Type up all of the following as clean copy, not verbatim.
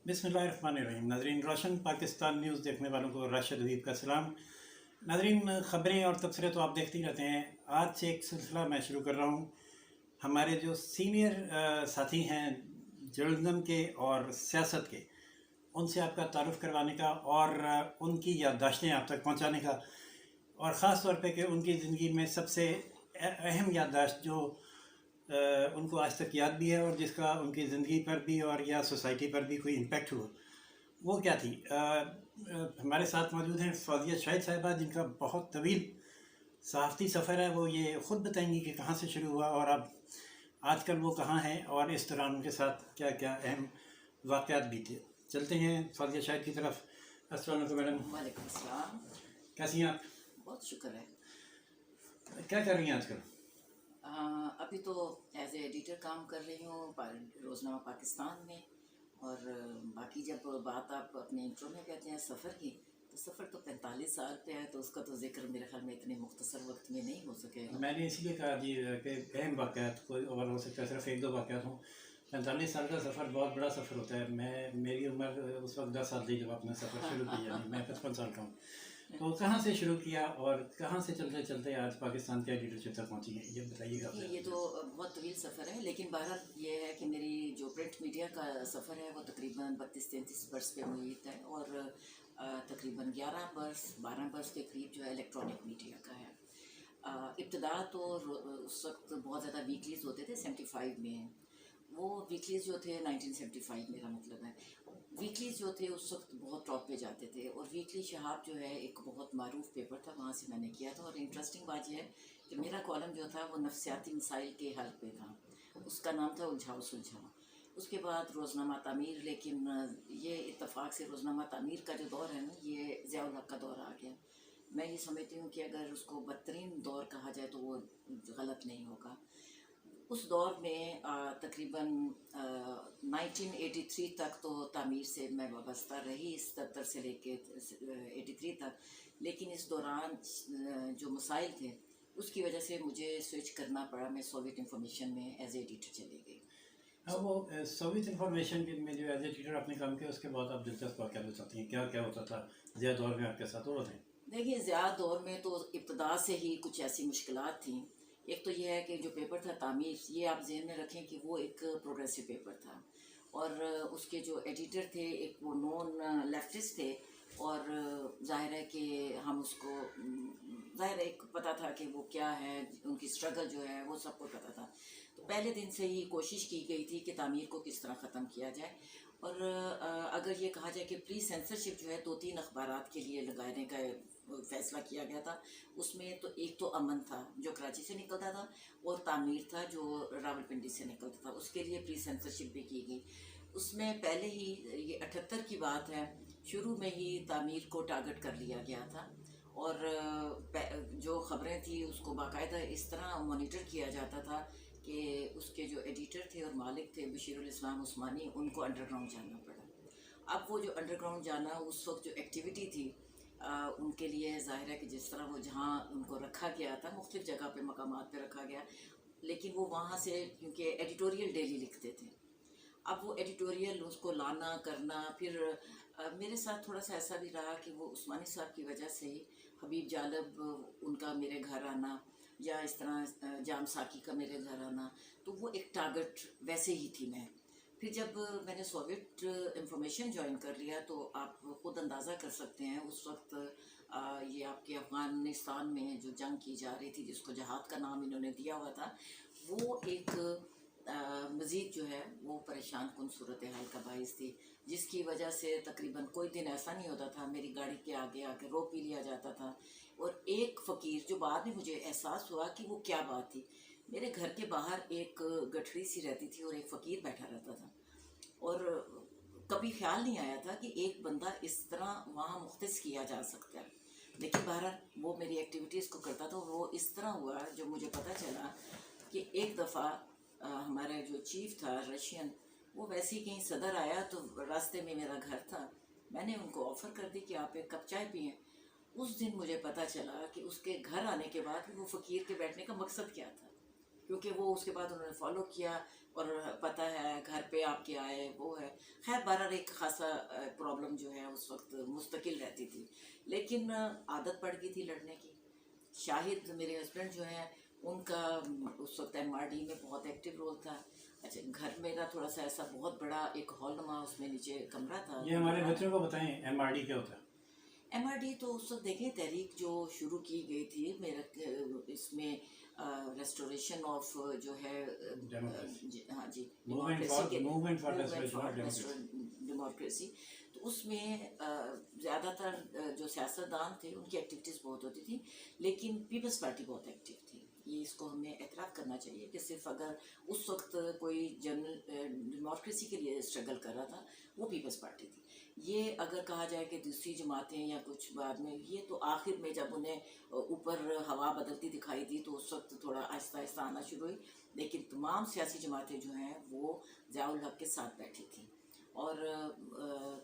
बिस्मिल्लाहिर्रहमानिर्रहीम। नाज़रीन, रोशन पाकिस्तान न्यूज़ देखने वालों को राशिद अदीब का सलाम। नाज़रीन, ख़बरें और तबसरे तो आप देखते ही रहते हैं। आज से एक सिलसिला मैं शुरू कर रहा हूँ। हमारे जो सीनियर साथी हैं जर्नलिज्म के और सियासत के, उनसे आपका तारुफ़ करवाने का और उनकी याददाश्तें आप तक पहुँचाने का, और ख़ास तौर पे कि उनकी ज़िंदगी में सबसे अहम याददाश्त जो उनको आज तक याद भी है और जिसका उनकी ज़िंदगी पर भी और या सोसाइटी पर भी कोई इम्पेक्ट हुआ, वो क्या थी। हमारे साथ मौजूद हैं फौजिया शाहिद साहिबा, जिनका बहुत तवील सहाफ़ती सफ़र है। वो ये ख़ुद बताएंगी कि कहाँ से शुरू हुआ और अब आजकल वो कहाँ हैं और इस दौरान उनके साथ क्या क्या अहम वाक़यात बीते। चलते हैं फौजिया शाहिद की तरफ। अस्सलाम वालेकुम मैडम। वालेकुम अस्सलाम। कैसी हैं आप? बहुत शुक्र है। क्या कर रही हैं आजकल? अभी तो एज ए एडिटर काम कर रही हूँ रोज़नामा पाकिस्तान में। और बाकी जब बात आप अपने इंट्रो में कहते हैं सफ़र की, तो सफ़र तो 45 साल पे है, तो उसका तो जिक्र मेरे ख्याल में इतने मुख्तसर वक्त में नहीं हो सकेगा। मैंने इसीलिए कहा जी कि अहम वाक़यात कोई और हो सकता है, सिर्फ एक दो वाक़यात हों। 45 साल का सफ़र बहुत बड़ा सफ़र होता है। मेरी उम्र उस वक्त 10 साल थी जब अपना सफ़र शुरू किया, यानी मैं 55 साल का हूँ। तो कहाँ से शुरू किया और कहाँ से चलते चलते आज पाकिस्तान के एडिटरशिप तक पहुँची है, ये बताइएगा। ये तो बहुत तवील सफ़र है, लेकिन बहरहाल ये है कि मेरी जो प्रिंट मीडिया का सफ़र है वो तकरीबन 32-33 बरस पे मुहित है, और तकरीबन 11 बरस 12 बरस के करीब जो है इलेक्ट्रॉनिक मीडिया का है। इब्तदा तो उस वक्त बहुत ज़्यादा वीकलीज़ होते थे 75 में। वो वीकलीज़ जो थे 1975 मेरा मतलब है, वीकलीज़ जो थे उस वक्त बहुत टॉप पे जाते थे। और वीकली शहाब जो है एक बहुत मारूफ पेपर था, वहाँ से मैंने किया था। और इंटरेस्टिंग बात यह है कि मेरा कॉलम जो था वो नफ्सियाती मसाइल के हल पे था। उसका नाम था उलझाओ सुलझाओ। उसके बाद रोज़नामा तामीर, लेकिन ये इत्तफ़ाक़ से रोज़नामा तामीर का जो दौर है ना, ये ज़ियाउल हक़ का दौर आ गया। मैं ये समझती हूँ कि अगर उसको बदतरीन दौर कहा जाए तो वो गलत नहीं होगा। उस दौर में तकरीबन 1983 तक तो तामीर से मैं वाबस्ता रही, 77 से लेके 83 तक। लेकिन इस दौरान जो मसाइल थे उसकी वजह से मुझे स्विच करना पड़ा। मैं सोवियत इंफॉर्मेशन में एज एडिटर चली गई। हाँ, वो सोवियत इंफॉर्मेशन में जो एज एडिटर आपने काम किया, उसके बाद आप दिलचस्प वाक़या बताती हैं, क्या क्या होता था ज़िया दौर में आपके साथ, वो बताएं। देखिए, ज़िया दौर में तो इब्तदा से ही कुछ ऐसी मुश्किलात थी। एक तो ये है कि जो पेपर था तामीर, ये आप ज़हन में रखें कि वो एक प्रोग्रेसिव पेपर था, और उसके जो एडिटर थे एक वो नॉन लेफ्टिस्ट थे। और ज़ाहिर है कि हम उसको ज़ाहिर है एक पता था कि वो क्या है, उनकी स्ट्रगल जो है वो सबको पता था। तो पहले दिन से ही कोशिश की गई थी कि तामीर को किस तरह ख़त्म किया जाए। और अगर ये कहा जाए कि प्री सेंसरशिप जो है 2-3 अखबारात के लिए लगाने का फैसला किया गया था। उसमें तो एक तो अमन था जो कराची से निकलता था, और तामीर था जो रावलपिंडी से निकलता था। उसके लिए प्री सेंसरशिप भी की गई। उसमें पहले ही ये 78 की बात है, शुरू में ही तामीर को टारगेट कर लिया गया था। और जो ख़बरें थी उसको बाकायदा इस तरह मॉनिटर किया जाता था कि उसके जो एडिटर थे और मालिक थे बशीरुल इस्लाम उस्मानी, उनको अंडरग्राउंड जाना पड़ा। अब वो जो अंडरग्राउंड जाना, उस वक्त जो एक्टिविटी थी उनके लिए ज़ाहिर है कि जिस तरह वो जहाँ उनको रखा गया था, मुख्तलिफ़ जगह पे मकामात पे रखा गया, लेकिन वो वहाँ से क्योंकि एडिटोरियल डेली लिखते थे, अब वो एडिटोरियल उसको लाना करना। फिर मेरे साथ थोड़ा सा ऐसा भी रहा कि वो उस्मानी साहब की वजह से ही हबीब जालब उनका मेरे घर आना, या इस तरह जाम साकी का मेरे घर आना, तो वो एक टारगेट वैसे ही थी मैं। फिर जब मैंने सोवियत इंफॉर्मेशन ज्वाइन कर लिया, तो आप ख़ुद अंदाज़ा कर सकते हैं उस वक्त ये आपके अफ़गानिस्तान में जो जंग की जा रही थी, जिसको जहाद का नाम इन्होंने दिया हुआ था, वो एक मज़ीद जो है वो परेशान कुन सूरत हाल का बाइस थी, जिसकी वजह से तकरीबन कोई दिन ऐसा नहीं होता था मेरी गाड़ी के आगे आके रो पी लिया जाता था। और एक फ़कीर, जो बाद में मुझे एहसास हुआ कि वो क्या बात थी, मेरे घर के बाहर एक गठरी सी रहती थी और एक फ़कीर बैठा रहता था। और कभी ख्याल नहीं आया था कि एक बंदा इस तरह वहाँ मुख्तस किया जा सकता है, लेकिन बहरहाल वो मेरी एक्टिविटीज़ को करता था। वो इस तरह हुआ, जो मुझे पता चला कि एक दफ़ा हमारा जो चीफ था रशियन, वो वैसे ही कहीं सदर आया, तो रास्ते में मेरा घर था, मैंने उनको ऑफ़र कर दी कि आप एक कप चाय पिएँ। उस दिन मुझे पता चला कि उसके घर आने के बाद वो फ़कीर के बैठने का मकसद क्या था, क्योंकि वो उसके बाद उन्होंने फॉलो किया। और पता है घर पे کپڑے آپ کے آئے وہ ہے. خیر بہرحال ایک خاصا پرابلم جو ہے اس وقت مستقل رہتی تھی، لیکن عادت پڑ گئی تھی لڑنے کی. شاہد میرے ہسبینڈ جو ہیں ان کا اس وقت MRD میں بہت ایکٹیو رول تھا. اچھا گھر میرا تھوڑا سا ایسا بہت بڑا ایک ہال نما اس میں نیچے کمرہ تھا. یہ ہمارے بچوں کو بتائیں MRD کیا ہوتا ہے؟ MRD تو اس وقت دیکھیں تحریک جو شروع کی گئی تھی میرا اس میں ریسٹوریشن آف جو ہے ہاں جی ڈیموکریسی. تو اس میں زیادہ تر جو سیاستدان تھے ان کی ایکٹیویٹیز بہت ہوتی تھیں، لیکن پیپلز پارٹی بہت ایکٹیو تھی. یہ اس کو ہمیں اعتراف کرنا چاہیے کہ صرف اگر اس وقت کوئی ڈیموکریسی کے لیے اسٹرگل کر رہا تھا وہ پیپلز پارٹی تھی. یہ اگر کہا جائے کہ دوسری جماعتیں یا کچھ بعد میں، یہ تو آخر میں جب انہیں اوپر ہوا بدلتی دکھائی دی تو اس وقت تھوڑا آہستہ آہستہ آنا شروع ہوئی. لیکن تمام سیاسی جماعتیں جو ہیں وہ ضیاء الحق کے ساتھ بیٹھی تھیں. اور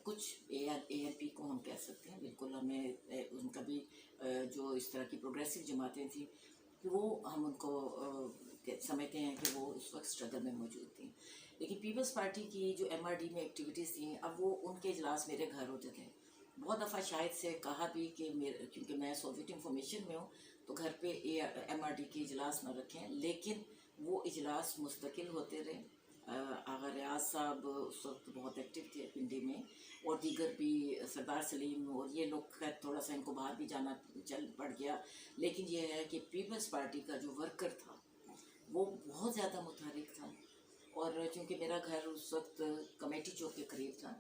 کچھ ANP کو ہم کہہ سکتے ہیں، بالکل ہمیں ان کا بھی جو اس طرح کی پروگریسو جماعتیں تھیں وہ ہم ان کو سمجھتے ہیں کہ وہ اس وقت اسٹرگل میں موجود تھیں. لیکن پیپلز پارٹی کی جو MRD میں ایکٹیویٹیز تھیں اب وہ ان کے اجلاس میرے گھر ہوتے تھے. بہت دفعہ شاید سے کہا بھی کہ کیونکہ میں سوویت انفارمیشن میں ہوں تو گھر پہ MRD کے اجلاس نہ رکھیں، لیکن وہ اجلاس مستقل ہوتے رہے. آغا ریاض صاحب اس وقت بہت ایکٹیو تھے پنڈی میں، اور دیگر بھی سردار سلیم اور یہ لوگ خیر تھوڑا سا ان کو باہر بھی جانا چل پڑ گیا. لیکن یہ ہے کہ پیپلز پارٹی کا جو ورکر تھا وہ بہت زیادہ متحرک تھا. اور چونکہ میرا گھر اس وقت کمیٹی چوک کے قریب تھا.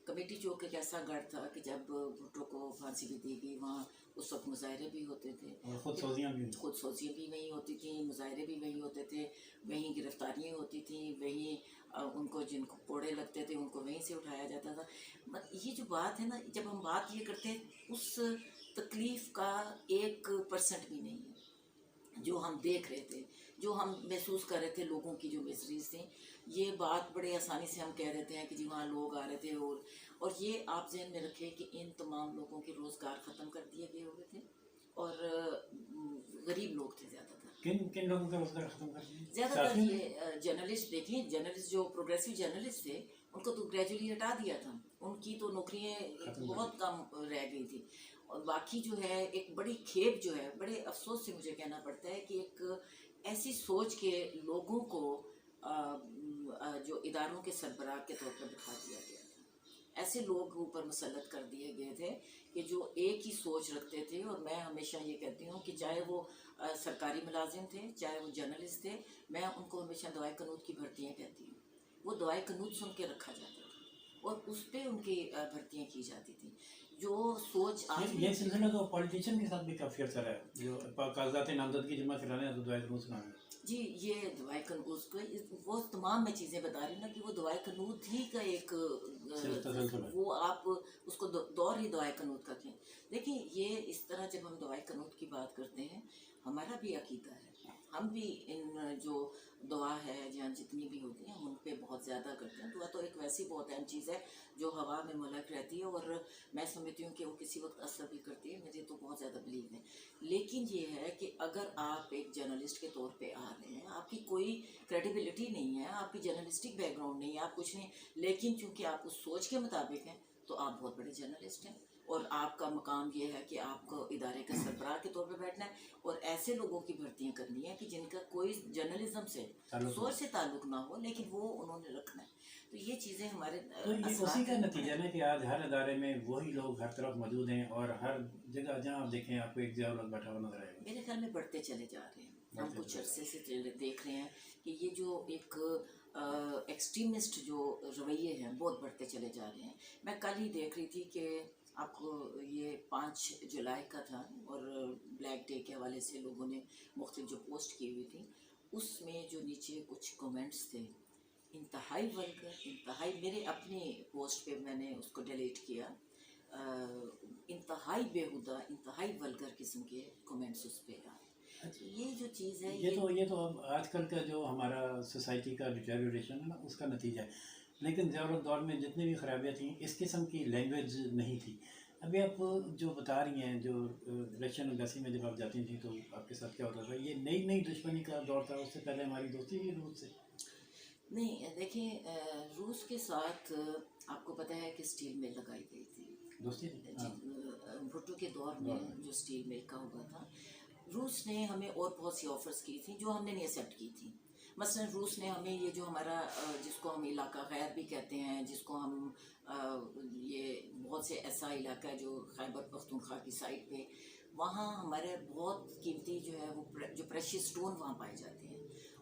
کمیٹی چوک ایک ایسا گھر تھا کہ جب بھٹو کو پھانسی بھی دی گئی وہاں اس وقت مظاہرے بھی ہوتے تھے، خود سوزیاں بھی وہیں ہوتی تھیں، مظاہرے بھی وہیں ہوتے تھے، وہیں گرفتاریاں ہوتی تھیں، وہیں ان کو جن کو کوڑے لگتے تھے ان کو وہیں سے اٹھایا جاتا تھا. یہ جو بات ہے نا، جب ہم بات یہ کرتے ہیں اس تکلیف کا 1% بھی نہیں ہے جو ہم دیکھ رہے تھے، جو ہم محسوس کر رہے تھے لوگوں کی جو میسریز تھیں. یہ بات بڑے آسانی سے ہم کہہ دیتے ہیں کہ جی وہاں لوگ آ رہے تھے، اور یہ آپ ذہن میں رکھیں کہ ان تمام لوگوں کے روزگار ختم کر دیے گئے ہوئے تھے، اور غریب لوگ تھے زیادہ تر. کن لوگوں کا روزگار ختم کر دیا؟ زیادہ تر یہ جرنلسٹ دیکھیں، جرنلسٹ جو پروگریسو جرنلسٹ تھے ان کو تو گریجولی ہٹا دیا تھا، ان کی تو نوکریاں بہت کم رہ گئی تھی. اور باقی جو ہے ایک بڑی کھیپ جو ہے، بڑے افسوس سے مجھے کہنا پڑتا ہے کہ ایک ایسی سوچ کے لوگوں کو جو اداروں کے سربراہ کے طور پر بٹھا دیا گیا تھا. ایسے لوگ اوپر مسلط کر دیے گئے تھے کہ جو ایک ہی سوچ رکھتے تھے. اور میں ہمیشہ یہ کہتی ہوں کہ چاہے وہ سرکاری ملازم تھے، چاہے وہ جرنلسٹ تھے، میں ان کو ہمیشہ دعائے قنوت کی بھرتیاں کہتی ہوں. وہ دعائے قنوت سن کے رکھا جاتا تھا اور اس پہ ان کی بھرتیاں کی جاتی تھیں. جو سوچ یہ سلسلہ تو پولیٹیشین کے ساتھ بھی کافی عرصہ رہا ہے، جو کاغذات نامزدگی جمع کرانے ہیں تو دعائے قنوت سنانا. جی یہ دعائے قنوت کو وہ تمام میں چیزیں بتا رہی ہوں نا کہ وہ دعائے قنوت ہی کا ایک وہ آپ اس کو دور ہی دعائے قنوت کا کہیں. دیکھیں یہ اس طرح جب ہم دعائے قنوت کی بات کرتے ہیں، ہمارا بھی عقیدہ ہے، ہم بھی ان جو دعا ہے یا جتنی بھی ہوتی ہیں ہم ان پہ بہت زیادہ کرتے ہیں. دعا تو ایک ویسی بہت اہم چیز ہے جو ہوا میں ملک رہتی ہے، اور میں سمجھتی ہوں کہ وہ کسی وقت اثر بھی کرتی ہے. مجھے تو بہت زیادہ بلیو ہے. لیکن یہ ہے کہ اگر آپ ایک جرنلسٹ کے طور پہ آ رہے ہیں، آپ کی کوئی کریڈیبلٹی نہیں ہے، آپ کی جرنلسٹک بیک گراؤنڈ نہیں ہے، آپ کچھ نہیں، لیکن چونکہ آپ اس سوچ کے مطابق ہیں تو آپ بہت بڑے جرنلسٹ ہیں. اور آپ کا مقام یہ ہے کہ آپ کو ادارے کا سربراہ کے طور پہ بیٹھنا ہے اور ایسے لوگوں کی بھرتیاں کرنی ہے کہ جن کا کوئی جرنلزم سے سوچ سے تعلق نہ ہو، لیکن وہ انہوں نے رکھنا ہے. تو یہ چیزیں ہمارے اسی کا نتیجہ ہے کہ آج ہر ادارے میں وہی لوگ ہر طرف موجود ہیں، اور ہر جگہ جہاں آپ دیکھیں آپ کو ایک ضیاء الحق بیٹھا ہوا نظر آئے گا. میرے خیال میں بڑھتے چلے جا رہے ہیں. ہم کچھ عرصے سے دیکھ رہے ہیں کہ یہ جو ایک ایکسٹریمسٹ جو رویے ہیں بہت بڑھتے چلے جا رہے ہیں. میں کل ہی دیکھ رہی تھی کہ آپ کو یہ 5 جولائی کا تھا اور بلیک ڈے کے حوالے سے لوگوں نے مختلف جو پوسٹ کی ہوئی تھی، اس میں جو نیچے کچھ کومنٹس تھے انتہائی ولگر، انتہائی، میرے اپنی پوسٹ پہ میں نے اس کو ڈیلیٹ کیا، انتہائی بیہودہ، انتہائی ولگر قسم کے کومنٹس اس پہ آئے. یہ جو چیز ہے یہ تو اب آج کل کا جو ہمارا سوسائٹی کا ڈیٹیریوریشن ہے نا، اس کا نتیجہ ہے. لیکن ضیاء الحق دور میں جتنی بھی خرابیاں تھیں اس قسم کی لینگویج نہیں تھی. ابھی آپ جو بتا رہی ہیں، جو رشین امبیسی میں جب آپ جاتی تھیں تو آپ کے ساتھ کیا ہوتا تھا، یہ نئی دشمنی کا دور تھا؟ اس سے پہلے ہماری دوستی بھی روس سے. نہیں دیکھیں روس کے ساتھ آپ کو پتہ ہے کہ اسٹیل مل لگائی گئی تھی دوستی بھٹو کے دور میں جو اسٹیل مل کا ہوا تھا. روس نے ہمیں اور بہت سی آفرز کی تھیں جو ہم نے نہیں ایکسیپٹ کی تھیں. مثلا روس نے ہمیں یہ جو ہمارا جس کو ہم علاقہ غیر بھی کہتے ہیں، جس کو ہم یہ بہت سے ایسا علاقہ ہے جو خیبر پختونخوا کی سائڈ پہ، وہاں ہمارے بہت قیمتی جو ہے وہ جو پریشیس اسٹون وہاں پائے جاتے ہیں.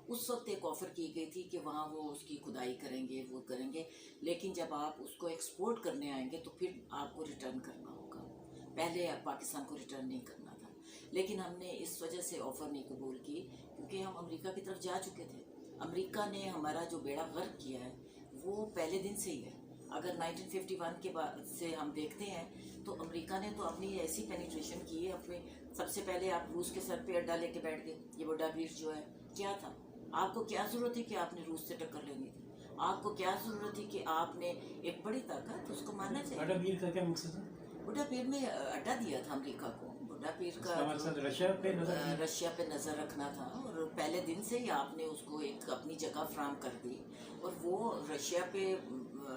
اس وقت ایک آفر کی گئی تھی کہ وہاں وہ اس کی کھدائی کریں گے، وہ کریں گے، لیکن جب آپ اس کو ایکسپورٹ کرنے آئیں گے تو پھر آپ کو ریٹرن کرنا ہوگا. پہلے پاکستان کو ریٹرن نہیں کرنا تھا. لیکن ہم نے اس وجہ سے آفر نہیں قبول کی کیونکہ ہم امریکہ کی طرف جا چکے تھے. امریکہ نے ہمارا جو بیڑا غرق کیا ہے وہ پہلے دن سے ہی ہے. اگر 1951 کے بعد سے ہم دیکھتے ہیں تو امریکہ نے تو اپنی ایسی پینیٹریشن کی ہے اپنے. سب سے پہلے آپ روس کے سر پہ اڈا لے کے بیٹھ گئے. یہ بڑا بیر جو ہے کیا تھا؟ آپ کو کیا ضرورت تھی کہ آپ نے روس سے ٹکر لینی تھی؟ آپ کو کیا ضرورت تھی کہ آپ نے ایک بڑی طاقت اس کو ماننا چاہیے. بڑا پیر کا کیا مقصد ہے؟ بڑا پیر میں اڈا دیا تھا امریکہ کو. بڑا پیر کا مقصد رشیا پہ نظر رکھنا تھا، اور پہلے دن سے ہی آپ نے اس کو ایک اپنی جگہ فراہم کر دی اور وہ رشیا پہ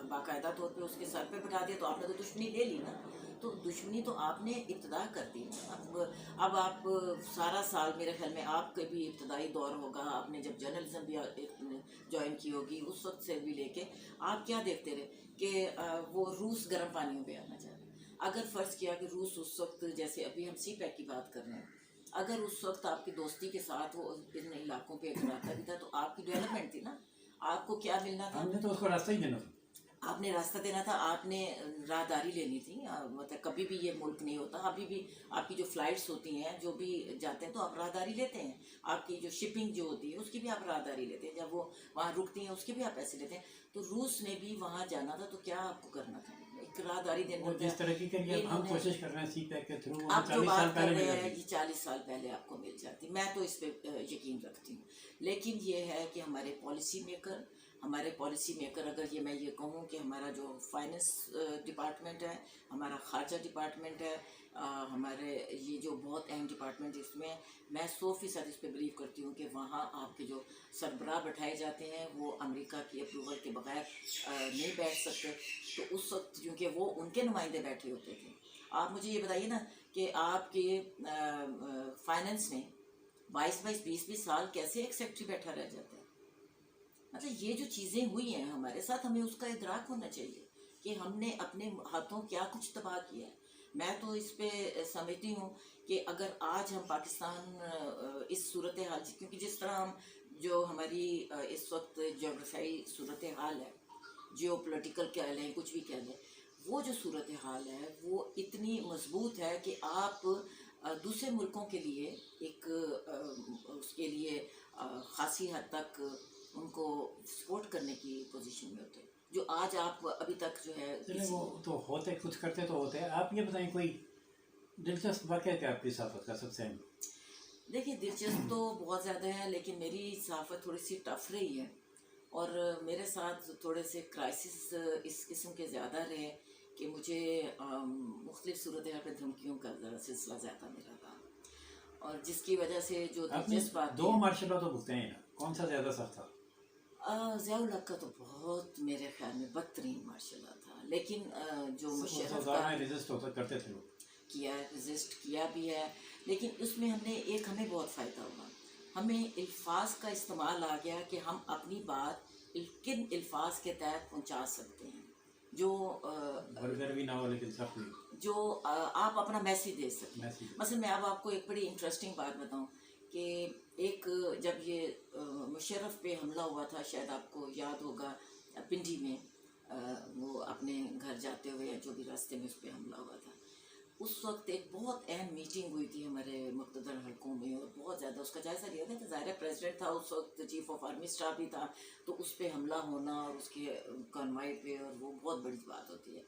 باقاعدہ طور پہ اس کے سر پہ بٹھا دیا. تو آپ نے تو دشمنی لے لی نا. تو دشمنی تو آپ نے ابتدا کر دی. اب آپ سارا سال میرے خیال میں آپ کے بھی ابتدائی دور ہوگا، آپ نے جب جرنلزم بھی جوائن کی ہوگی اس وقت سے بھی لے کے آپ کیا دیکھتے رہے کہ وہ روس گرم پانیوں پہ آنا چاہ رہے. اگر فرض کیا کہ روس اس وقت، جیسے ابھی ہم سی پیک کی بات کر رہے ہیں، اگر اس وقت آپ کی دوستی کے ساتھ وہ ان علاقوں پہ اکراتا بھی تھا تو آپ کی ڈیولپمنٹ تھی نا. آپ کو کیا ملنا تھا؟ ہم نے تو اس کو راستہ ہی دینا تھا. آپ نے راستہ دینا تھا، آپ نے راہداری لینی تھی. مطلب کبھی بھی یہ ملک نہیں ہوتا. ابھی بھی آپ کی جو فلائٹس ہوتی ہیں، جو بھی جاتے ہیں تو آپ راہداری لیتے ہیں. آپ کی جو شپنگ جو ہوتی ہے اس کی بھی آپ راہداری لیتے ہیں. جب وہ وہاں رکتی ہیں اس کے بھی آپ پیسے لیتے ہیں. تو روس نے بھی وہاں جانا تھا تو کیا آپ کو کرنا تھا؟ ایک راہداری دینا تھا. جس طرح کی ہم کوشش کر رہے ہیں سی پیک کے تھرو، آپ جو بات کر رہے ہیں یہ 40 سال پہلے آپ کو مل جاتی. میں تو اس پہ یقین رکھتی ہوں. لیکن یہ ہے کہ ہمارے پالیسی میکر اگر میں یہ کہوں کہ ہمارا جو فائننس ڈپارٹمنٹ ہے، ہمارا خارجہ ڈپارٹمنٹ ہے، ہمارے یہ جو بہت اہم ڈپارٹمنٹ، اس میں 100% اس پہ بلیو کرتی ہوں کہ وہاں آپ کے جو سربراہ بٹھائے جاتے ہیں وہ امریکہ کی اپروول کے بغیر نہیں بیٹھ سکتے. تو اس وقت کیونکہ وہ ان کے نمائندے بیٹھے ہوتے تھے. آپ مجھے یہ بتائیے نا کہ آپ کے فائننس میں 22-20 سال کیسے ایک سیکٹری بیٹھا رہ جاتا ہے؟ مطلب یہ جو چیزیں ہوئی ہیں ہمارے ساتھ، ہمیں اس کا ادراک ہونا چاہیے کہ ہم نے اپنے ہاتھوں کیا کچھ تباہ کیا ہے. میں تو اس پہ سمجھتی ہوں کہ اگر آج ہم پاکستان اس صورتحال، کیونکہ جس طرح ہم جو ہماری اس وقت جغرافیائی صورتحال ہے، جیو پولیٹیکل کہہ لیں، کچھ بھی کہہ لیں، وہ جو صورتحال ہے وہ اتنی مضبوط ہے کہ آپ دوسرے ملکوں کے لیے ایک اس کے لیے خاصی حد تک ان کو سپورٹ کرنے کی پوزیشن میں ہوتے ہیں، جو آج آپ ابھی تک جو ہے. وہ تو ہوتے کچھ کرتے تو ہوتے. آپ یہ بتائیں کوئی دلچسپ واقعہ کیا آپ کی صحافت کا سب سے اہم؟ دیکھیے دلچسپ تو بہت زیادہ ہے، لیکن میری صحافت تھوڑی سی ٹف رہی ہے اور میرے ساتھ تھوڑے سے کرائسس اس قسم کے زیادہ رہے کہ مجھے مختلف صورتحال پہ دھمکیوں کا سلسلہ زیادہ ملا تھا، اور جس کی وجہ سے جو دلچسپ بات 2 مارشل لا تو بھگتے ہیں، کون سا زیادہ سخت تھا؟ ضیاء الحق کا تو بہت میرے خیال میں بدترین ماشاء اللہ تھا. لیکن جو مشرف کرتے تھے کیا رزسٹ کیا بھی ہے، لیکن اس میں ہمیں بہت فائدہ ہوا. ہمیں الفاظ کا استعمال آ گیا کہ ہم اپنی بات کن الفاظ کے تحت پہنچا سکتے ہیں جو بھی نہ ہو لیکن سخت جو آپ اپنا میسیج دے سکیں. مثلا میں اب آپ کو ایک بڑی انٹرسٹنگ بات بتاؤں کہ ایک جب یہ مشرف پہ حملہ ہوا تھا، شاید آپ کو یاد ہوگا، پنڈی میں وہ اپنے گھر جاتے ہوئے جو بھی راستے میں اس پہ حملہ ہوا تھا، اس وقت ایک بہت اہم میٹنگ ہوئی تھی ہمارے مقتدر حلقوں میں اور بہت زیادہ اس کا جائزہ لیا گیا تھا. ظاہر پریزیڈنٹ تھا اس وقت، چیف آف آرمی اسٹاف بھی تھا، تو اس پہ حملہ ہونا اور اس کے کانوائے پہ، اور وہ بہت بڑی بات ہوتی ہے.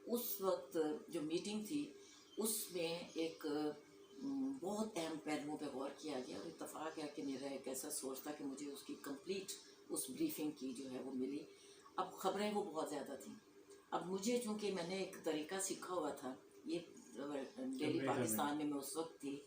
اس وقت جو میٹنگ تھی اس میں ایک بہت اہم پہلوؤں پہ غور کیا گیا، اور اتفاق ہے کہ میرا ایک ایسا سورس تھا کہ مجھے اس کی کمپلیٹ اس بریفنگ کی جو ہے وہ ملی. اب خبریں وہ بہت زیادہ تھیں. اب مجھے چونکہ میں نے ایک طریقہ سیکھا ہوا تھا، یہ ڈیلی پاکستان میں اس وقت تھی،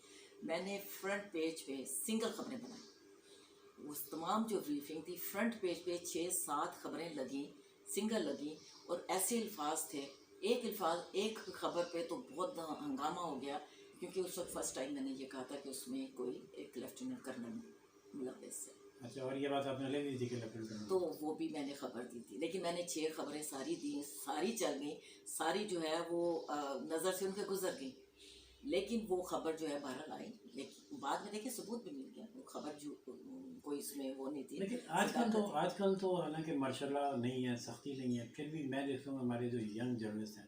میں نے فرنٹ پیج پہ سنگل خبریں بنائی. उस तमाम जो ब्रीफिंग थी फ्रंट पेज पे 6-7 खबरें लगी, सिंगल लगी, और ऐसे अल्फाज थे, एक खबर पे तो बहुत हंगामा हो गया, क्योंकि उस वक्त फर्स्ट टाइम मैंने ये कहा था कि उसमें कोई एक लेफ्टिनेंट कर्नल मुलव्वस है। अच्छा, और ये बात आपने ले ली थी कि लेफ्टिनेंट कर्नल? तो वो भी मैंने खबर दी थी, लेकिन मैंने 6 खबरें सारी दी, सारी चल गई, सारी जो है वो नज़र से उनके गुजर गई, लेकिन वो खबर जो है बहरहाल आई, लेकिन बाद में देखिए सबूत भी मिल गया, वो खबर जो कोई इसमें वो नहीं थी। लेकिन आजकल तो हालांकि मार्शल नहीं है, सख्ती नहीं है, फिर भी मैं देखता हूँ हमारे जो यंग जर्नलिस्ट हैं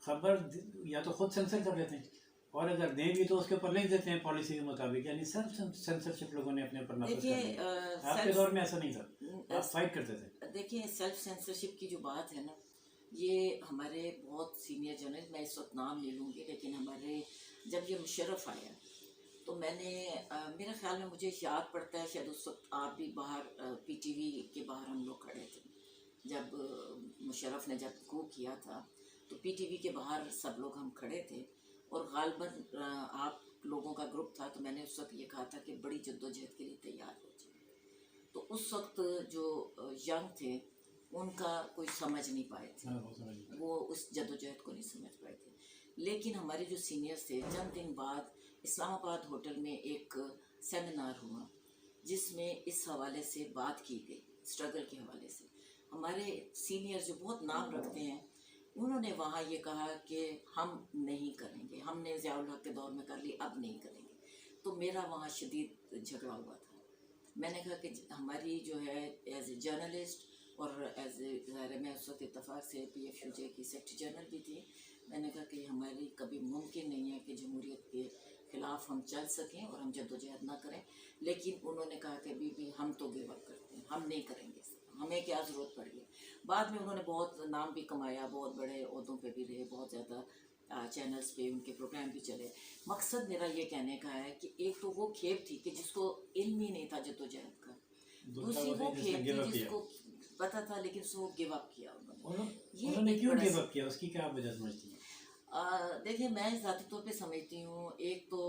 खबर या तो खुद सेंसर कर लेते हैं, और अगर दें भी तो उसके ऊपर लिख देते हैं पॉलिसी के मुताबिक, यानी सेल्फ सेंसरशिप लोगों ने अपने ऊपर नाफिज कर लिया। आपके दौर में ऐसा नहीं था, आप फाइट करते थे। देखिए सेल्फ सेंसरशिप की जो बात है ना, ये हमारे बहुत सीनियर जर्नलिस्ट, मैं इस वक्त नाम ले लूँगी, लेकिन हमारे जब ये मुशर्रफ आया तो मैंने मेरे ख्याल में मुझे याद पड़ता है, शायद उस वक्त आप भी बाहर पीटीवी के बाहर हम लोग खड़े थे जब मुशर्रफ ने जब को किया था, तो पीटीवी के बाहर सब लोग हम खड़े थे, और गालबन आप लोगों का ग्रुप था, तो मैंने उस वक्त ये कहा था कि बड़ी जद्दोजहद के लिए तैयार हो जाए। तो उस वक्त जो यंग थे उनका कोई समझ नहीं पाए थे, वो उस जद्दोजहद को नहीं समझ पाए थे, लेकिन हमारे जो सीनियर्स थे, चंद दिन बाद इस्लामाबाद होटल में एक सेमिनार हुआ जिसमें इस हवाले से बात की गई, स्ट्रगल के हवाले से। हमारे सीनियर जो बहुत नाम रखते हैं, उन्होंने वहाँ ये कहा कि हम नहीं करेंगे, हमने ज़ियाउल हक के दौर में कर ली, अब नहीं करेंगे। तो मेरा वहाँ शदीद झगड़ा हुआ था। मैंने कहा कि हमारी जो है एज ए जर्नलिस्ट और एज ए ज़ाहिर मैं उस वक्त इत्तफाक से PFUJ की सेक्रेटरी जनरल भी थी, मैंने कहा कि हमारी कभी मुमकिन नहीं है कि जमहूरियत के ख़िलाफ़ हम चल सकें और हम जद्दोजहद ना करें, लेकिन उन्होंने कहा कि बीबी हम तो गिव अप करते हैं, हम नहीं करेंगे, हमें क्या ज़रूरत पड़ी है। बाद में उन्होंने बहुत नाम भी कमाया, बहुत बड़े ओहदों पे भी रहे, बहुत ज़्यादा चैनल्स पे उनके प्रोग्राम भी चले। मकसद मेरा ये कहने का है कि एक तो वो खेप थी कि जिसको इल्म ही नहीं था जद्दोजहद का, दूसरी वो खेप थी जिसको पता था लेकिन उसको गिव अप किया उन्होंने क्यों गिव अप किया, उसकी क्या वजह समझती हैं? देखिए मैं ज़ाती तौर पे समझती हूँ, एक तो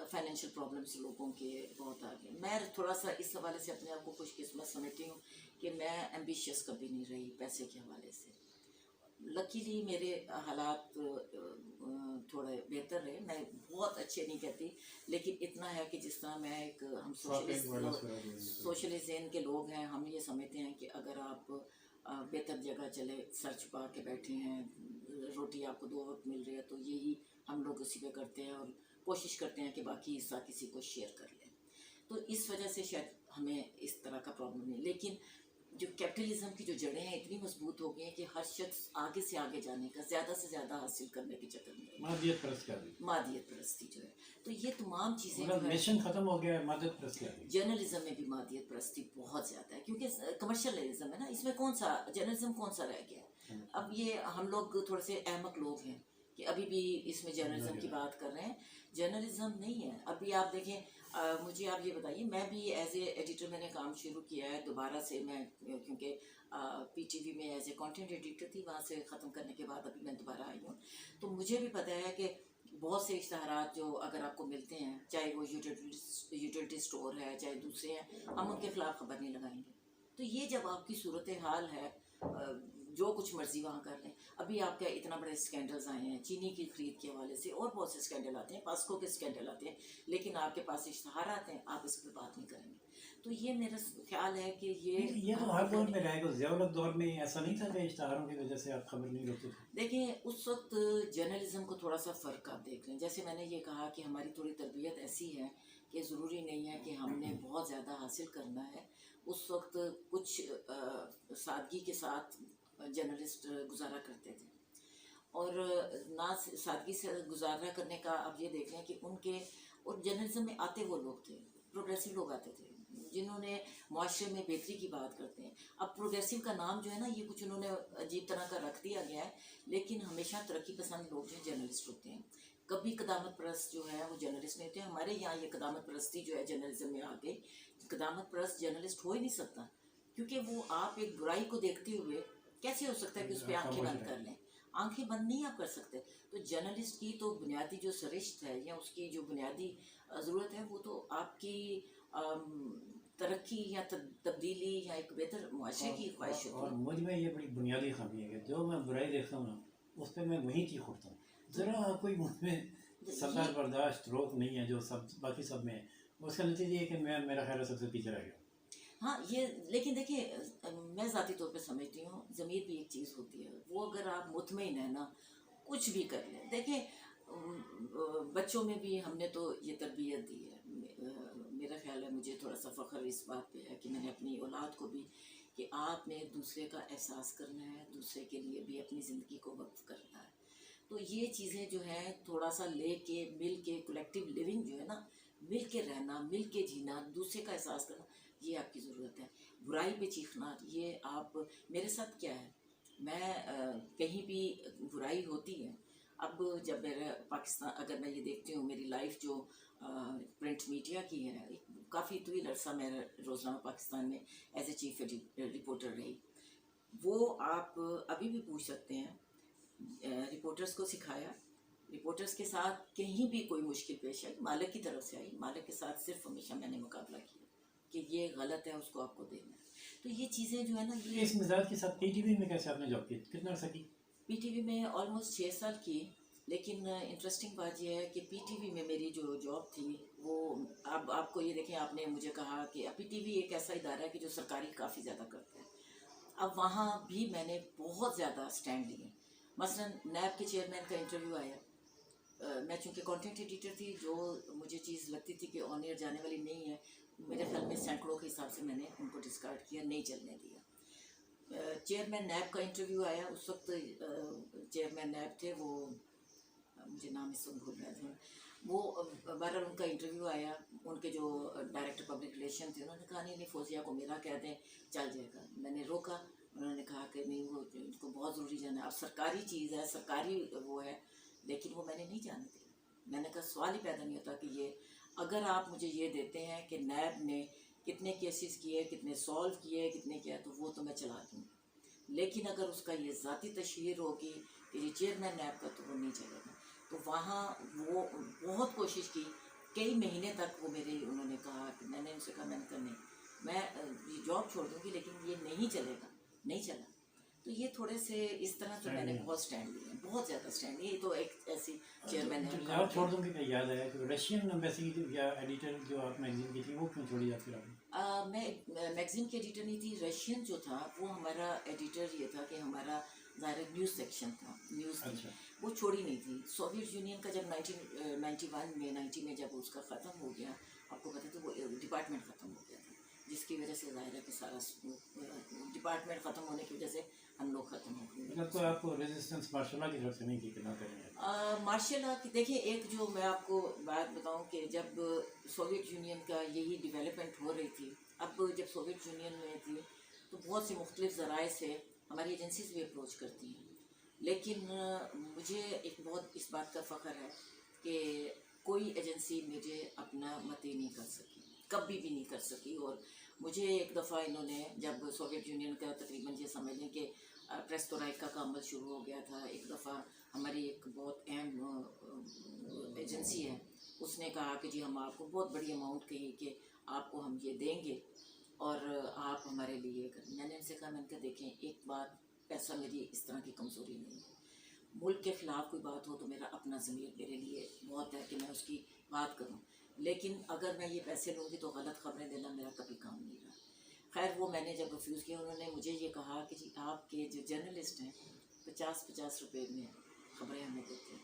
फाइनेंशियल प्रॉब्लम्स लोगों के बहुत आगे, मैं थोड़ा सा इस हवाले से अपने आप को खुशकिस्मत समझती हूँ कि मैं एम्बिशियस कभी नहीं रही पैसे के हवाले से। लकीली मेरे हालात थोड़े बेहतर रहे, मैं बहुत अच्छे नहीं कहती, लेकिन इतना है कि जिस तरह मैं एक हम सोशलिस्ट ज़हन के लोग हैं, हम ये समझते हैं कि अगर आप बेहतर जगह चले, सर छुपा के बैठे हैं, रोटी आपको 2 वक्त मिल रही है, तो यही हम लोग उसी पे करते हैं और कोशिश करते हैं कि बाकी हिस्सा किसी को शेयर कर लें। तो इस वजह से शायद हमें इस तरह का प्रॉब्लम नहीं, लेकिन जो कैपिटलिज्म की जो जड़ें हैं इतनी मजबूत हो गई हैं कि हर शख्स आगे से आगे जाने का, ज़्यादा से ज़्यादा हासिल करने के चक्कर में मादियत परस्ती जो है, तो ये तमाम चीज़ें मिशन खत्म हो गया है, मादियत परस्ती। जर्नलिज्म में भी मादियत परस्ती बहुत ज़्यादा है, क्योंकि कमर्शियलिज्म है ना, इसमें कौन सा जर्नलिज्म कौन सा रह गया है। अब ये हम लोग थोड़े से अहमक लोग हैं कि अभी भी इसमें जर्नलिज्म की बात कर रहे हैं, जर्नलिज्म नहीं है। अभी आप देखें, मुझे आप ये बताइए, मैं भी एज ए एडिटर मैंने काम शुरू किया है दोबारा से, मैं क्योंकि PTV में एज ए कंटेंट एडिटर थी, वहाँ से ख़त्म करने के बाद अभी मैं दोबारा आई हूँ, तो मुझे भी पता है कि बहुत से इश्तहारात जो अगर आपको मिलते हैं, चाहे वो यूटिलिटी स्टोर है, चाहे दूसरे हैं, हम उनके ख़िलाफ़ खबर नहीं लगाएंगे। तो ये जब आपकी सूरत हाल है, जो कुछ मर्जी वहाँ कर लें। अभी आपके इतना बड़े स्कैंडल्स आए हैं चीनी की खरीद के हवाले से, और बहुत से स्कैंडल आते हैं, पास्को के स्कैंडल आते हैं, लेकिन आपके पास इश्तहार आते हैं, आप इस पर बात नहीं करेंगे। तो ये मेरा ख्याल है कि ये तो हर दौर में रहेगा। ज़ियाउल हक दौर में ऐसा नहीं था कि इश्तहारों की वजह से आप खबर नहीं रोकते थे? देखिए उस वक्त जर्नलिज्म को थोड़ा सा फ़र्क आप देख लें, जैसे मैंने ये कहा कि हमारी थोड़ी तरबियत ऐसी है कि ज़रूरी नहीं है कि हमने बहुत ज़्यादा हासिल करना है। उस वक्त कुछ सादगी के साथ जर्नलिस्ट गुजारा करते थे, और ना सादगी से गुजारा करने का अब ये देख लें कि उनके और जर्नलिज्म में आते वो लोग थे, प्रोग्रेसिव लोग आते थे जिन्होंने माशरे में बेहतरी की बात करते हैं। अब प्रोग्रेसिव का नाम जो है ना, ये कुछ उन्होंने अजीब तरह का रख दिया गया है, लेकिन हमेशा तरक्की पसंद लोग जो जर्नलिस्ट होते हैं, कभी कदामत परस्त जो है वो जर्नलिस्ट नहीं होते। हमारे यहाँ ये कदामत परस्ती जो है जर्नलिज्म में आ गई। कदामत परस्त जर्नलिस्ट हो ही नहीं सकता, क्योंकि वो आप एक बुराई को देखते हुए कैसे हो सकता है कि उस पर आंखें बंद कर लें, आंखें बंद नहीं आप कर सकते। तो जर्नलिस्ट की तो बुनियादी जो सरिश्त है या उसकी जो बुनियादी ज़रूरत है, वो तो आपकी तरक्की या तब्दीली या एक बेहतर मुआशरे की ख्वाहिश और होती है। मुझ में ये बड़ी बुनियादी खामी है कि जो मैं बुराई देखता हूँ ना, उस पर मैं वहीं चीख उठता हूँ। ज़रा कोई मुझ में सब्र ये बर्दाश्त रोक नहीं है जो सब बाकी सब में है। उसका नतीजा ये कि मैं, मेरा ख्याल है, सबसे पीछे रह गया। हाँ, ये लेकिन देखिए मैं ज़ाती तौर पे समझती हूँ ज़मीर भी एक चीज़ होती है, वो अगर आप मुतमईन है ना कुछ भी कर लें। देखिए बच्चों में भी हमने तो ये तरबियत दी है। मेरा ख्याल है, मुझे थोड़ा सा फ़ख्र इस बात पे है कि मैंने अपनी औलाद को भी कि आपने एक दूसरे का एहसास करना है, दूसरे के लिए भी अपनी ज़िंदगी को वक्फ करना है। तो ये चीज़ें जो हैं थोड़ा सा लेके मिल के कलेक्टिव लिविंग जो है ना, मिल के रहना, मिल के जीना, दूसरे का एहसास करना, ये आपकी ज़रूरत है। बुराई पे चीखना, ये आप मेरे साथ क्या है, मैं कहीं भी बुराई होती है। अब जब मेरा पाकिस्तान, अगर मैं ये देखती हूँ मेरी लाइफ जो प्रिंट मीडिया की है, काफ़ी तवील अरसा मैं रोज़नामा पाकिस्तान में एज ए चीफ रिपोर्टर रही। वो आप अभी भी पूछ सकते हैं, रिपोर्टर्स को सिखाया, रिपोर्टर्स के साथ कहीं भी कोई मुश्किल पेश आई, मालिक की तरफ से आई, मालिक के साथ सिर्फ हमेशा मैंने मुकाबला किया कि ये गलत है, उसको आपको देना है। तो ये चीज़ें जो है ना, ये इस मिजाज के साथ पीटीवी में कैसे आपने जॉब की, कितना अर्सा की? पीटीवी में ऑलमोस्ट 6 साल की। लेकिन इंटरेस्टिंग बात यह है कि पीटीवी में मेरी जो जॉब थी वो, अब आपको ये देखें, आपने मुझे कहा कि पीटीवी एक ऐसा इदारा है कि जो सरकारी काफ़ी ज़्यादा करता है। अब वहाँ भी मैंने बहुत ज़्यादा स्टैंड लिए। मसलन नैब के चेयरमैन का इंटरव्यू आया, मैं चूँकि कंटेंट एडिटर थी, जो मुझे चीज़ लगती थी कि ऑन एयर जाने वाली नहीं है, मेरे ख्याल में सैकड़ों के हिसाब से मैंने उनको डिस्कार्ड किया, नहीं चलने दिया। चेयरमैन नैब का इंटरव्यू आया, उस वक्त चेयरमैन नैब थे वो, मुझे नाम इस वक्त भूल रहा था वो, बहरहाल उनका इंटरव्यू आया। उनके जो डायरेक्टर पब्लिक रिलेशन थे, उन्होंने कहा नहीं फौजिया को मेरा कह दें, चल जाएगा। मैंने रोका, उन्होंने कहा कि नहीं, वो इनको बहुत ज़रूरी जाना है, अब सरकारी चीज़ है, सरकारी वो है, लेकिन वो मैंने नहीं जाने दिया। मैंने कहा सवाल ही पैदा नहीं होता कि ये, अगर आप मुझे ये देते हैं कि नैब ने कितने केसेस किए, कितने सॉल्व किए, कितने किया, तो वो तो मैं चला दूँगी। लेकिन अगर उसका ये ज़ाती तशहीर होगी कि ये चेयरमैन नैब का, तो वो नहीं चलेगा। तो वहाँ वो बहुत कोशिश की, कई महीने तक वो मेरे, उन्होंने कहा कि मैंने उनसे कहा, मैंने कहा नहीं, मैं ये जॉब छोड़ दूँगी, लेकिन ये नहीं चलेगा, नहीं चला। तो ये थोड़े से इस तरह तो मैंने बहुत स्टैंड लिए, बहुत ज़्यादा स्टैंड लिए। तो एक ऐसी चेयरमैन है। जॉब छोड़ दूँगी क्या याद आया कि रशियन एम्बेसी या एडिटर जो आप मैगजीन की थी, वो क्यों छोड़ी आपकी आपने? मैं मैगजीन की एडिटर नहीं थी। रशियन जो था वो हमारा एडिटर ये था कि हमारा ज़ाहिर न्यूज़ सेक्शन था, न्यूज़ थी, अच्छा। वो छोड़ी नहीं थी। सोवियत यूनियन का जब 1991 में 90 में जब उसका ख़त्म हो गया, आपको पता है, तो वो डिपार्टमेंट ख़त्म हो गया था, जिसकी वजह से ज़ाहिर है कि सारा डिपार्टमेंट ख़त्म होने की वजह से हम लोग ख़त्म हो गए। मतलब तो आपको रेजिस्टेंस मार्शल लॉ की तरफ से नहीं थी कि ना करेंगे? मार्शल लॉ की देखिए, एक जो मैं आपको बात बताऊं कि जब सोवियत यूनियन का यही डेवलपमेंट हो रही थी, अब जब सोवियत यूनियन में थी तो बहुत सी मुख्तलिफ ज़राए से हमारी एजेंसीज भी अप्रोच करती हैं। लेकिन मुझे एक बहुत इस बात का फ़ख्र है कि कोई एजेंसी मुझे अपना मती नहीं कर सकी, कभी भी नहीं कर सकी। और मुझे एक दफ़ा इन्होंने, जब सोवियत यूनियन का तकरीबन ये समझ लें कि प्रेस्टोराइका का अमल शुरू हो गया था, एक दफ़ा हमारी एक बहुत अहम एजेंसी है, उसने कहा कि जी हम आपको बहुत बड़ी अमाउंट कही कि आपको हम ये देंगे और आप हमारे लिए करें। मैंने उनसे कहा, मैंने कहा देखें, एक बात, पैसा मेरी इस तरह की कमज़ोरी नहीं है, मुल्क के ख़िलाफ़ कोई बात हो तो मेरा अपना ज़मीर मेरे लिए बहुत है कि मैं उसकी बात करूं, लेकिन अगर मैं ये पैसे लूँगी तो गलत खबरें देना मेरा कभी काम नहीं रहा। खैर वो मैंने जब रिफ्यूज़ किया, उन्होंने मुझे ये कहा कि जी आपके जो जर्नलिस्ट हैं 50-50 रुपए में खबरें हमें देते हैं,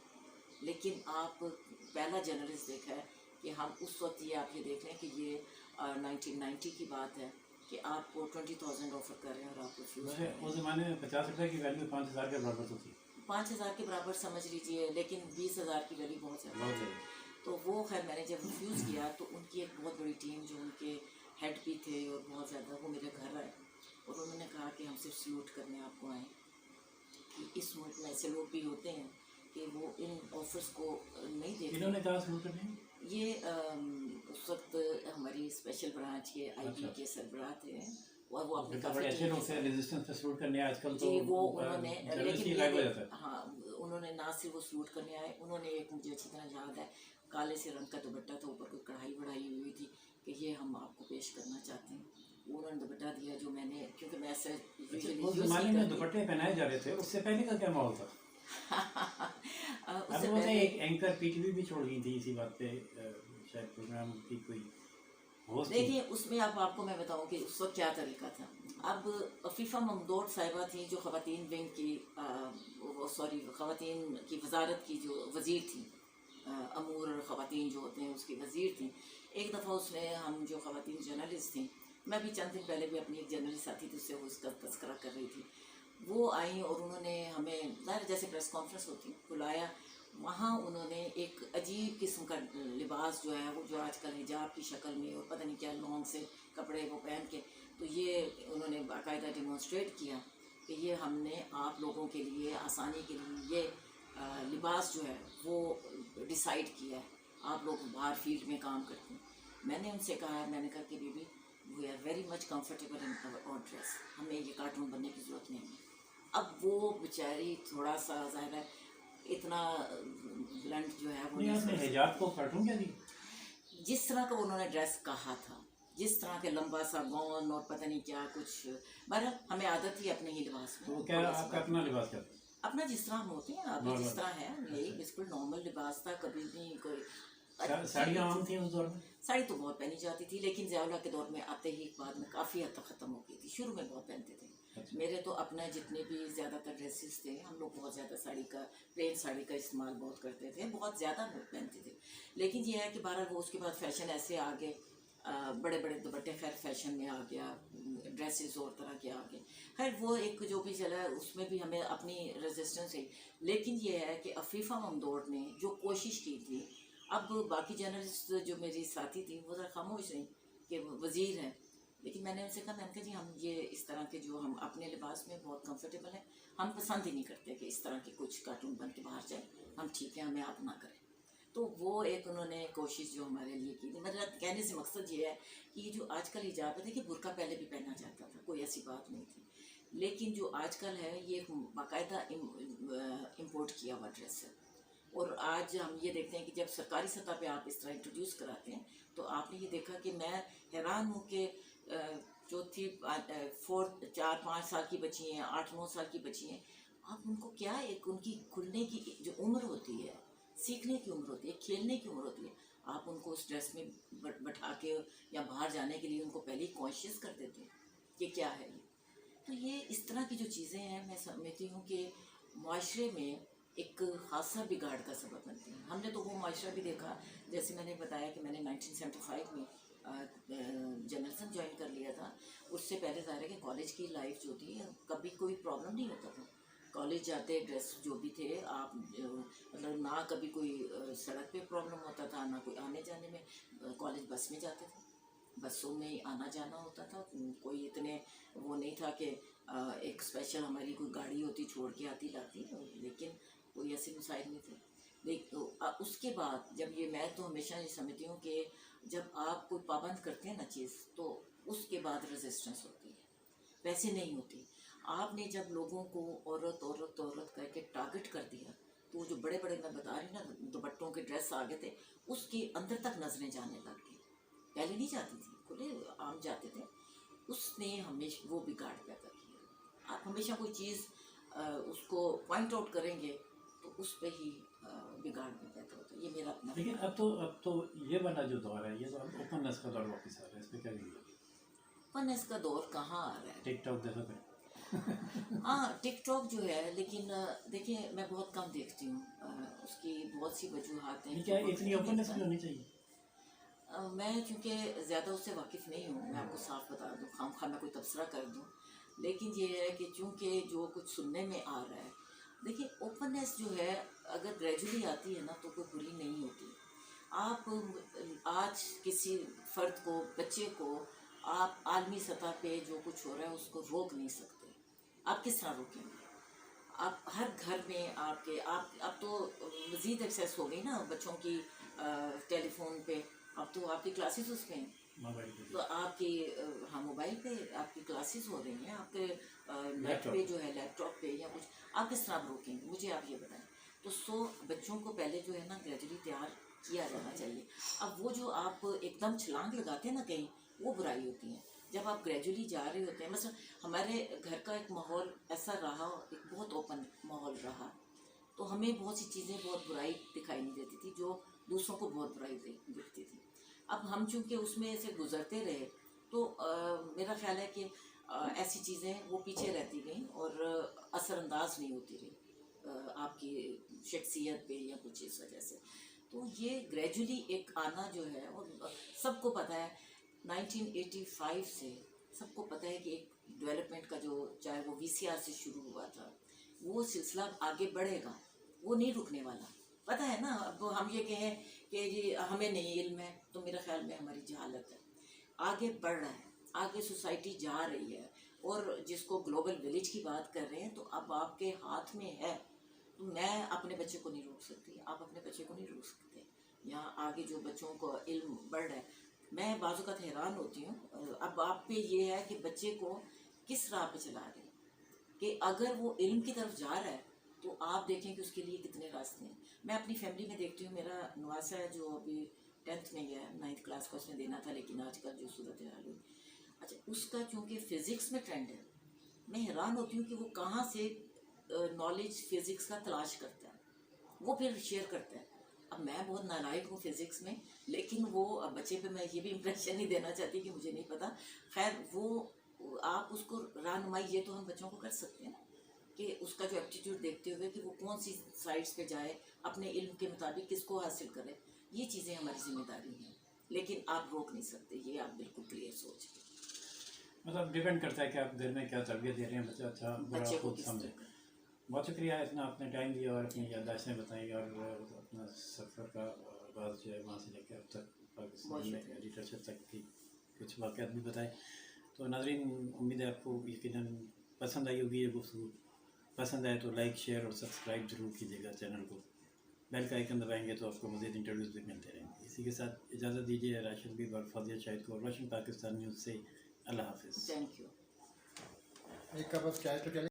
लेकिन आप पहला जर्नलिस्ट देखा है कि हम उस वक्त, ये आप ये देख लें कि ये 1990 की बात है कि आपको 20,000 ऑफ़र कर रहे हैं और आप रिफ्यूज़ कर रहे हैं। उस ज़माने में 50 रुपये की वैल्यू 5,000 के बराबर तो थी। 5,000 के बराबर समझ लीजिए, लेकिन 20,000 की वैल्यू बहुत ज़्यादा बहुत है। ज़्यादा। तो वो खैर मैंने जब रिफ्यूज़ किया तो उनकी एक बहुत बड़ी टीम, जो उनके हेड भी थे और बहुत ज़्यादा, वो मेरे घर आए और उन्होंने कहा कि हम सिर्फ सलूट करने आपको आए, कि इस मुल्क में ऐसे लोग भी होते हैं कि वो इन ऑफर्स को नहीं देते। इन्होंने कहा शुरू करने? ये उस वक्त हमारी स्पेशल ब्रांच के आईबी के सरबराह थे और वो अपने तो बड़े अच्छे लोग थे, रेजिस्टेंस पे सलूट करने आजकल तो जी वो उन्होंने, जर्नलिस्ट ही लेकिन गायब हो जाता है। हाँ, उन्होंने ना सिर्फ वो सलूट करने आए, उन्होंने एक, मुझे अच्छी तरह याद है, काले से रंग का दुपट्टा था, ऊपर कोई कढ़ाई बढ़ाई हुई थी کہ یہ ہم آپ کو پیش کرنا چاہتے ہیں. انہوں نے دوپٹہ دیا جو میں نے, کیونکہ میں ایسے اس زمانے میں دوپٹے پہنائے جا رہے تھے, اس سے پہلے کا کیا ماحول تھا؟ اس اب سے وہ پہلے ایک اینکر پی ٹی وی بھی چھوڑ گئی تھی اسی بات پہ, شاید پروگرام کی کوئی ہوسٹ تھی. دیکھیں اس میں اب آپ کو میں بتاؤں کہ اس وقت کیا طریقہ تھا. اب عفیفہ ممدوح صاحبہ تھیں جو خواتین ونگ کی خواتین کی وزارت کی جو وزیر تھیں, امور اور خواتین جو ہوتے ہیں اس کی وزیر تھیں. ایک دفعہ اس نے, ہم جو خواتین جرنلسٹ تھیں, میں بھی چند دن پہلے بھی اپنی ایک جرنلسٹ ساتھی تھی, اس سے وہ اس کا تذکرہ کر رہی تھی, وہ آئیں اور انہوں نے ہمیں ظاہر جیسے پریس کانفرنس ہوتی بلایا. وہاں انہوں نے ایک عجیب قسم کا لباس جو ہے وہ جو آج کل حجاب کی شکل میں اور پتہ نہیں کیا لانگ سے کپڑے وہ پہن کے, تو یہ انہوں نے باقاعدہ ڈیمانسٹریٹ کیا کہ یہ ہم نے آپ لوگوں کے لیے آسانی کے لیے یہ لباس جو ہے وہ ڈیسائیڈ کیا ہے. آپ لوگ باہر فیلڈ میں کام کرتے ہیں. میں نے ان سے کہا, میں نے کہا کہ بی بی we are very much comfortable in our dress, ہمیں یہ کارٹون بننے کی ضرورت نہیں ہے. اب وہ بیچاری تھوڑا سا ظاہر ہے اتنا بلنٹ جو ہے وہ نہیں, آپ نے حجاب کو کارٹون کیا دی؟ جس طرح کا انہوں نے ڈریس کہا تھا, جس طرح کے لمبا سا گون اور پتہ نہیں کیا کچھ, بہرحال ہمیں عادت تھی اپنے ہی لباس تو میں. وہ کیا آپ کا اپنا لباس کیا تھا؟ اپنا جس طرح ہم ہوتے ہیں ابھی جس طرح ہے, یہی بالکل نارمل لباس تھا. کبھی بھی کوئی ساڑیاں عام تھیں اس دور میں؟ ساڑی تو بہت پہنی جاتی تھی, لیکن ضیاء اللہ کے دور میں آتے ہی بعد میں کافی حد تک ختم ہو گئی تھی. شروع میں بہت پہنتے تھے. میرے تو اپنا جتنے بھی زیادہ تر ڈریسز تھے, ہم لوگ بہت زیادہ ساڑی کا, پلین ساڑی کا استعمال بہت کرتے تھے, بہت زیادہ پہنتے تھے. لیکن یہ ہے کہ بہرحال وہ اس کے بعد فیشن ایسے آ گئے, بڑے بڑے دوپٹے خیر فیشن میں آ گیا, ڈریسز اور طرح کے آ گئے. خیر وہ ایک جو بھی چلا ہے اس میں بھی ہمیں اپنی ریزسٹنس ہے. لیکن یہ ہے کہ عفیفہ ممدوح نے جو کوشش کی تھی, اب باقی جرنلسٹ جو میری ساتھی تھی وہ ذرا خاموش رہیں کہ وزیر ہیں, لیکن میں نے ان سے کہا, میں نے کہا جی ہم یہ اس طرح کے جو ہم اپنے لباس میں بہت کمفرٹیبل ہیں, ہم پسند ہی نہیں کرتے کہ اس طرح کے کچھ کارٹون بن کے باہر جائیں, ہم ٹھیک ہے ہمیں آپ نہ کریں. تو وہ ایک انہوں نے کوشش جو ہمارے لیے کی تھی. میرا کہنے سے مقصد یہ ہے کہ یہ جو آج کل حجاب ہے, دیکھیے برقع پہلے بھی پہنا جاتا تھا, کوئی ایسی بات نہیں تھی, لیکن جو آج کل ہے یہ باقاعدہ امپورٹ کیا ہوا ڈریس ہے. اور آج ہم یہ دیکھتے ہیں کہ جب سرکاری سطح پہ آپ اس طرح انٹروڈیوس کراتے ہیں تو آپ نے یہ دیکھا کہ میں حیران ہوں کہ چوتھی 4-5 سال کی بچی ہیں, 8-9 سال کی بچی ہیں, آپ ان کو کیا ایک ان کی کھلنے کی جو عمر ہوتی ہے, سیکھنے کی عمر ہوتی ہے, کھیلنے کی عمر ہوتی ہے, آپ ان کو اس ڈریس میں بٹھا کے یا باہر جانے کے لیے ان کو پہلے ہی کانشیس کر دیتے ہیں کہ کیا ہے یہ. تو یہ اس طرح کی جو چیزیں ہیں میں سمجھتی ہوں کہ معاشرے میں ایک خاصا بگاڑ کا سبب بنتی ہیں. ہم نے تو وہ معاشرہ بھی دیکھا, جیسے میں نے بتایا کہ میں نے 1975 میں جرنلزم جوائن کر لیا تھا. اس سے پہلے ظاہر ہے کہ کالج کی لائف جو تھی کبھی کوئی پرابلم نہیں ہوتا تھا. کالج جاتے ڈریس جو بھی تھے آپ مطلب نہ کبھی کوئی سڑک پہ پرابلم ہوتا تھا, نہ کوئی آنے جانے میں. کالج بس میں جاتے تھے, بسوں میں ہی آنا جانا ہوتا تھا, کوئی اتنے وہ نہیں تھا کہ ایک اسپیشل ہماری کوئی گاڑی ہوتی چھوڑ کے آتی لاتی, لیکن کوئی ایسے مسائل نہیں تھے. اس کے بعد جب یہ میں تو ہمیشہ یہ سمجھتی ہوں کہ جب آپ کوئی پابند کرتے ہیں نا چیز, تو اس کے بعد ریزسٹنس ہوتی ہے, ویسے نہیں ہوتی. آپ نے جب لوگوں کو عورت عورت عورت کر کے ٹارگٹ کر دیا, تو وہ جو بڑے بڑے میں بتا رہی نا دوپٹوں کے ڈریس آگے تھے, اس کے اندر تک نظریں جانے لگ گئی. پہلے نہیں جاتی تھی, کھلے عام جاتے تھے. اس نے ہمیشہ وہ بگاڑ پیدا کیا. آپ ہمیشہ کوئی چیز اس کو پوائنٹ آؤٹ کریں گے تو اس پہ ہی بگاڑ بھی پیدا ہوتا ہے. یہ میرا اپنا. لیکن اب تو یہ والا جو دور ہے, یہ تو اب اوپننس کا دور واپس آ رہا ہے, اس پہ کیا کہیے؟ اوپننس کا دور کہاں آ رہا ہے؟ ٹک ٹاک دیکھا پہ ہاں ٹک ٹاک جو ہے, لیکن دیکھیں میں بہت کم دیکھتی ہوں, اس کی بہت سی وجوہات ہیں. کیا اتنی اوپننس بھی ہونی چاہیے؟ میں چونکہ زیادہ اس سے واقف نہیں ہوں, میں آپ کو صاف بتا دوں, خام خواہ میں کوئی تبصرہ کر دوں, لیکن یہ ہے کہ چونکہ جو کچھ سننے میں آ رہا ہے, دیکھیے اوپننس جو ہے اگر گریجولی آتی ہے نا تو کوئی بری نہیں ہوتی. آپ آج کسی فرد کو, بچے کو آپ عالمی سطح پہ جو کچھ ہو رہا ہے اس کو روک نہیں سکتے. آپ کس طرح روکیں گے؟ آپ ہر گھر میں آپ کے اب تو مزید ایکسیس ہو گئی نا بچوں کی ٹیلی فون پہ, اب تو آپ کی کلاسز اس پہ ہیں, تو آپ کی ہاں موبائل پہ آپ کی کلاسز ہو رہی ہیں, آپ کے نیٹ پہ جو ہے لیپ ٹاپ پہ یا کچھ, آپ کس طرح روکیں گے؟ مجھے آپ یہ بتائیں. تو بچوں کو پہلے جو ہے نا گریجولی تیار किया जाना चाहिए। अब वो जो आप एकदम छलांग लगाते हैं ना कहीं, वो बुराई होती है। जब आप ग्रेजुअली जा रहे होते हैं, मतलब हमारे घर का एक माहौल ऐसा रहा, एक बहुत ओपन माहौल रहा, तो हमें बहुत सी चीज़ें बहुत बुराई दिखाई नहीं देती थी, जो दूसरों को बहुत बुराई दिखती थी। अब हम चूँकि उसमें से गुजरते रहे, तो मेरा ख्याल है कि ऐसी चीज़ें वो पीछे रहती गई और असरअंदाज नहीं होती रही आपकी शख्सियत पे या कुछ इस वजह से। तो ये ग्रेजुअली एक आना जो है, और सबको पता है 1985 से सबको पता है कि एक डेवलपमेंट का जो, चाहे वो वीसीआर से शुरू हुआ था, वो सिलसिला आगे बढ़ेगा, वो नहीं रुकने वाला। पता है ना, अब हम ये कहें कि जी हमें नहीं इल्म है, तो मेरा ख्याल में हमारी जहालत है। आगे बढ़ रहा है, आगे सोसाइटी जा रही है, और जिसको ग्लोबल विलेज की बात कर रहे हैं, तो अब आपके हाथ में है। तो मैं अपने बच्चे को नहीं रोक सकती, आप अपने बच्चे को नहीं रोक सकते। यहाँ आगे जो बच्चों को इल्म बढ़ रहा है, मैं बाज़ औक़ात हैरान होती हूँ। अब आप पे ये है कि बच्चे को किस राह पे चला रहे हैं, कि अगर वो इल्म की तरफ जा रहा है तो आप देखें कि उसके लिए कितने रास्ते हैं। मैं अपनी फैमिली में देखती हूँ, मेरा नवासा है जो अभी 10th में गया, 9th क्लास का उसने देना था, लेकिन आजकल जो सूरत हाल हुई, अच्छा उसका चूँकि फ़िज़िक्स में ट्रेंड है, मैं हैरान होती हूँ कि वो कहाँ से नॉलेज फ़िज़िक्स का तलाश करता है, वो फिर शेयर करता है। अब मैं बहुत नालायक हूँ फ़िज़िक्स में, लेकिन वो अब बच्चे पे मैं ये भी इम्प्रेशन नहीं देना चाहती कि मुझे नहीं पता। खैर वो आप उसको रहनुमाई ये तो हम बच्चों को कर सकते हैं ना, कि उसका जो एप्टीट्यूड देखते हुए कि वो कौन सी साइड्स पे जाए, अपने इल्म के मुताबिक किसको हासिल करे, ये चीज़ें हमारी जिम्मेदारी हैं, लेकिन आप रोक नहीं सकते, ये आप बिल्कुल क्लियर सोच। मतलब डिपेंड करता है कि आप घर में क्या तरबियत दे रहे हैं, बच्चा अच्छा बुरा बच्चे को खुद किस समझे। तरह बहुत शुक्रिया, इतना आपने टाइम दिया और अपनी याददाश्तें बताई, और अपना सफ़र का आगाज़ जो है वहाँ से लेकर अब तक पाकिस्तान बहुत में शुक्रिया। एडिटरशिप तक की कुछ वाक़यात भी बताए। तो नाज़रीन, उम्मीद है आपको यकीनन पसंद आई होगी ये गुफ्तगू। पसंद आए तो लाइक, शेयर और सब्सक्राइब ज़रूर कीजिएगा चैनल को। बेल का आइकन दबाएंगे तो आपको मज़ीद इंटरव्यूज़ भी मिलते रहेंगे। इसी के साथ इजाज़त दीजिए राशिद बीब और फौजिया शाहिद को रोशन पाकिस्तान न्यूज़ से। अल्लाह हाफ़िज़। Thank you. एक कप ऑफ चाय तो चले।